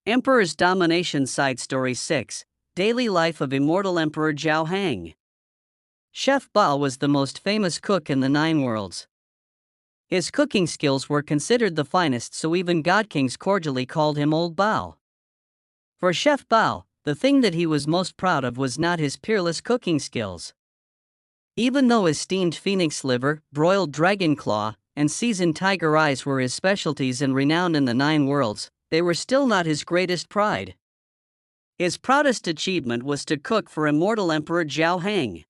Emperor's Domination Side Story 6, Daily Life of Immortal Emperor Zhao Hang. Chef Bao was the most famous cook in the Nine Worlds. His cooking skills were considered the finest, so even God Kings cordially called him Old Bao. For Chef Bao, the thing that he was most proud of was not his peerless cooking skills. Even though his steamed phoenix liver, broiled dragon claw, and seasoned tiger eyes were his specialties and renowned in the Nine Worlds, they were still not his greatest pride. His proudest achievement was to cook for immortal Emperor Zhao Hang.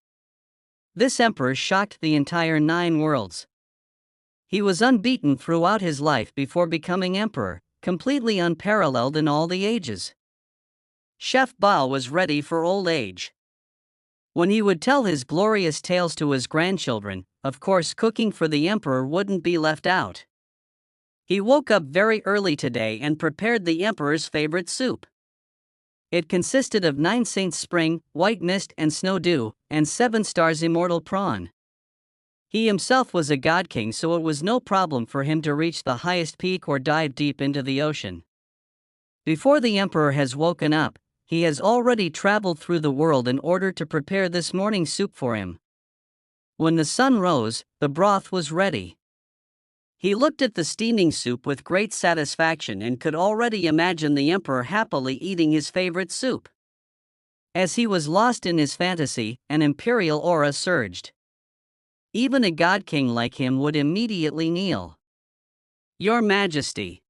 This emperor shocked the entire Nine Worlds. He was unbeaten throughout his life before becoming emperor, completely unparalleled in all the ages. Chef Bao was ready for old age. When he would tell his glorious tales to his grandchildren, of course cooking for the emperor wouldn't be left out. He woke up very early today and prepared the emperor's favorite soup. It consisted of 9 Saints Spring, White Mist and Snow Dew, and 7 Stars Immortal Prawn. He himself was a god king, so it was no problem for him to reach the highest peak or dive deep into the ocean. Before the emperor has woken up, he has already traveled through the world in order to prepare this morning soup for him. When the sun rose, the broth was ready. He looked at the steaming soup with great satisfaction and could already imagine the emperor happily eating his favorite soup. As he was lost in his fantasy, an imperial aura surged. Even a god king like him would immediately kneel. "Your Majesty."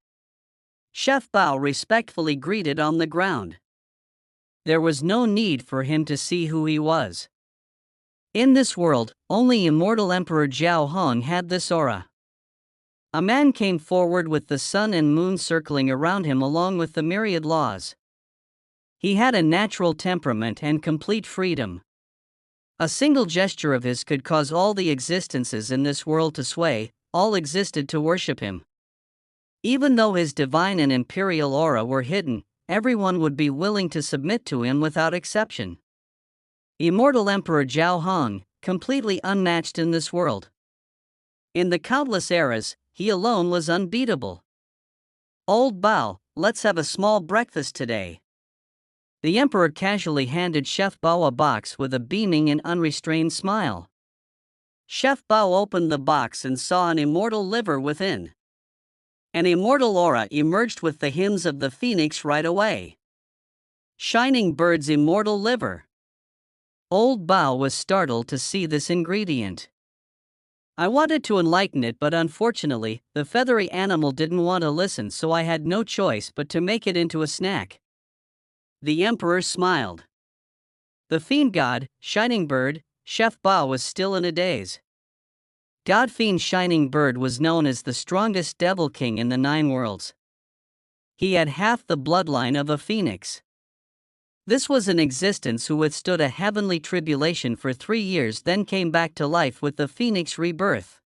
Chef Bao respectfully greeted on the ground. There was no need for him to see who he was. In this world, only immortal Emperor Zhao Hang had this aura. A man came forward with the sun and moon circling around him along with the myriad laws. He had a natural temperament and complete freedom. A single gesture of his could cause all the existences in this world to sway, all existed to worship him. Even though his divine and imperial aura were hidden, everyone would be willing to submit to him without exception. Immortal Emperor Zhao Hang, completely unmatched in this world. In the countless eras, he alone was unbeatable. "Old Bao, let's have a small breakfast today." The emperor casually handed Chef Bao a box with a beaming and unrestrained smile. Chef Bao opened the box and saw an immortal liver within. An immortal aura emerged with the hymns of the phoenix right away. Shining Bird's immortal liver. Old Bao was startled to see this ingredient. "I wanted to enlighten it, but unfortunately, the feathery animal didn't want to listen, so I had no choice but to make it into a snack." The emperor smiled. The fiend god, Shining Bird, Chef Bao was still in a daze. God fiend Shining Bird was known as the strongest devil king in the Nine Worlds. He had half the bloodline of a phoenix. This was an existence who withstood a heavenly tribulation for 3 years, then came back to life with the phoenix rebirth.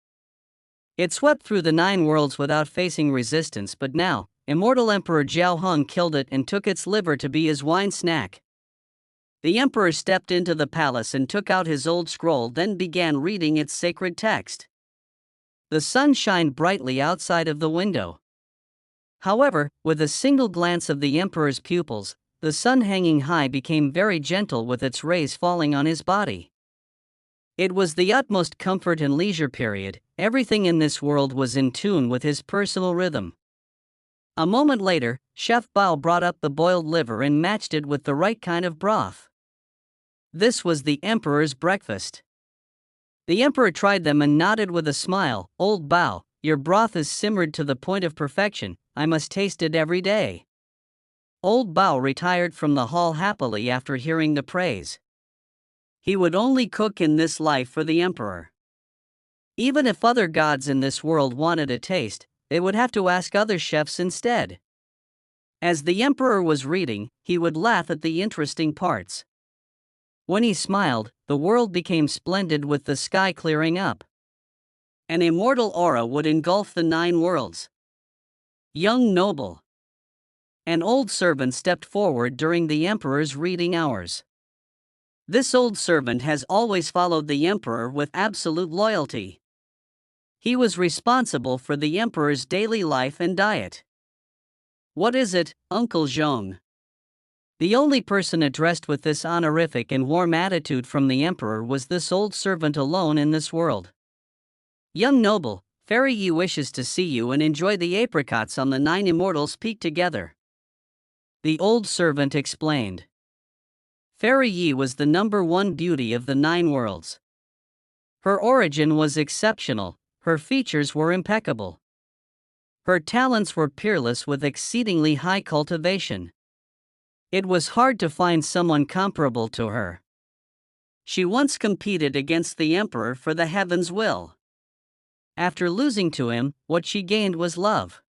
It swept through the Nine Worlds without facing resistance, but now, immortal Emperor Zhao Hang killed it and took its liver to be his wine snack. The emperor stepped into the palace and took out his old scroll, then began reading its sacred text. The sun shined brightly outside of the window. However, with a single glance of the emperor's pupils, the sun hanging high became very gentle with its rays falling on his body. It was the utmost comfort and leisure period. Everything in this world was in tune with his personal rhythm. A moment later, Chef Bao brought up the boiled liver and matched it with the right kind of broth. This was the emperor's breakfast. The emperor tried them and nodded with a smile. "Old Bao, your broth is simmered to the point of perfection. I must taste it every day." Old Bao retired from the hall happily after hearing the praise. He would only cook in this life for the emperor. Even if other gods in this world wanted a taste, they would have to ask other chefs instead. As the emperor was reading, he would laugh at the interesting parts. When he smiled, the world became splendid with the sky clearing up. An immortal aura would engulf the Nine Worlds. "Young noble." An old servant stepped forward during the emperor's reading hours. This old servant has always followed the emperor with absolute loyalty. He was responsible for the emperor's daily life and diet. What is it, Uncle Zhong? The only person addressed with this honorific and warm attitude from the emperor was this old servant alone in this world. Young noble, Fairy Yi wishes to see you and enjoy the apricots on the 9 immortals' peak together. The old servant explained. Fairy Yi was the #1 beauty of the 9 worlds. Her origin was exceptional, her features were impeccable. Her talents were peerless with exceedingly high cultivation. It was hard to find someone comparable to her. She once competed against the emperor for the heaven's will. After losing to him, what she gained was love.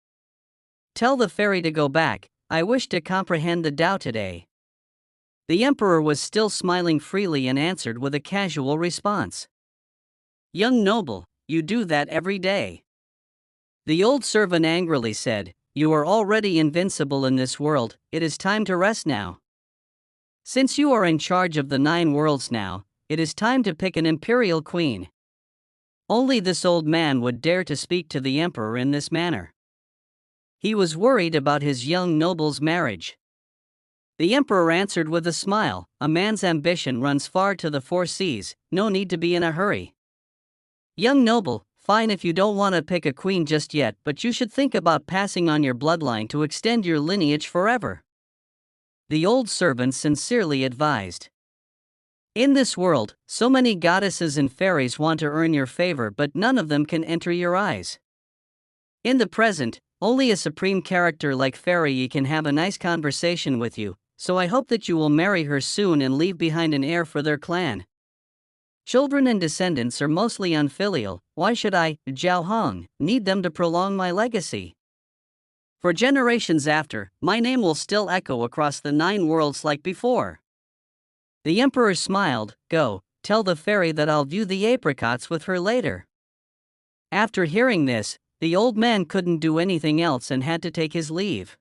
Tell the fairy to go back, I wish to comprehend the Tao today. The emperor was still smiling freely and answered with a casual response. Young noble, you do that every day. The old servant angrily said, You are already invincible in this world, it is time to rest now. Since you are in charge of the 9 worlds now, it is time to pick an imperial queen. Only this old man would dare to speak to the emperor in this manner. He was worried about his young noble's marriage. The emperor answered with a smile, A man's ambition runs far to the 4 seas, no need to be in a hurry. Young noble, fine if you don't want to pick a queen just yet, but you should think about passing on your bloodline to extend your lineage forever. The old servant sincerely advised. In this world, so many goddesses and fairies want to earn your favor, but none of them can enter your eyes. In the present, only a supreme character like Fairy Yi can have a nice conversation with you, so I hope that you will marry her soon and leave behind an heir for their clan. Children and descendants are mostly unfilial, why should I, Zhao Hong, need them to prolong my legacy? For generations after, my name will still echo across the 9 worlds like before. The emperor smiled, Go, tell the fairy that I'll view the apricots with her later. After hearing this, the old man couldn't do anything else and had to take his leave.